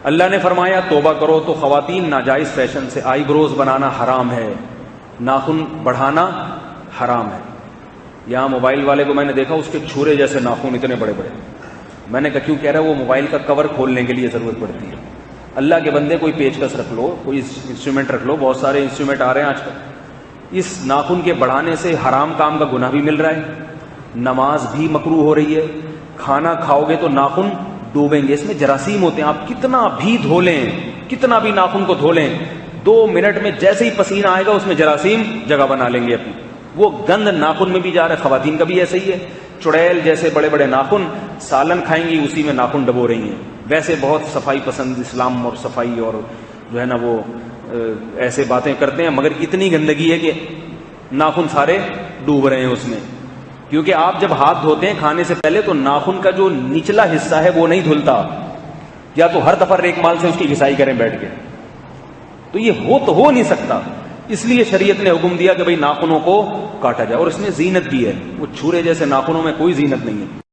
اللہ نے فرمایا توبہ کرو تو خواتین ناجائز فیشن سے آئی بروز بنانا حرام ہے، ناخن بڑھانا حرام ہے۔ یہاں موبائل والے کو میں نے دیکھا، اس کے چھرے جیسے ناخن اتنے بڑے بڑے۔ میں نے کہا کیوں؟ کہہ رہا ہے وہ موبائل کا کور کھولنے کے لیے ضرورت پڑتی ہے۔ اللہ کے بندے کوئی پیچکس رکھ لو، کوئی انسٹرومنٹ رکھ لو، بہت سارے انسٹرومنٹ آ رہے ہیں آج کل۔ اس ناخن کے بڑھانے سے حرام کام کا گناہ بھی مل رہا ہے، نماز بھی مکروہ ہو رہی ہے، کھانا کھاؤ گے تو ناخن ڈوبیں گے، اس میں جراثیم ہوتے ہیں۔ آپ کتنا بھی دھو لیں، کتنا بھی ناخن کو دھو لیں، 2 منٹ میں جیسے ہی پسینہ آئے گا اس میں جراثیم جگہ بنا لیں گے اپنی۔ وہ گند ناخن میں بھی جا رہا ہے۔ خواتین کا بھی ایسے ہی ہے، چڑیل جیسے بڑے بڑے ناخن، سالن کھائیں گی اسی میں ناخن ڈبو رہی ہیں۔ ویسے بہت صفائی پسند اسلام اور صفائی اور جو ہے نا وہ ایسے باتیں کرتے ہیں، مگر اتنی گندگی ہے کہ ناخن سارے ڈوب رہے ہیں اس میں۔ کیونکہ آپ جب ہاتھ دھوتے ہیں کھانے سے پہلے تو ناخن کا جو نچلا حصہ ہے وہ نہیں دھلتا، یا تو ہر دفعہ ریک مال سے اس کی گھسائی کریں بیٹھ کے، تو یہ ہو نہیں سکتا۔ اس لیے شریعت نے حکم دیا کہ بھئی ناخنوں کو کاٹا جائے، اور اس میں زینت بھی ہے۔ وہ چھرے جیسے ناخنوں میں کوئی زینت نہیں ہے۔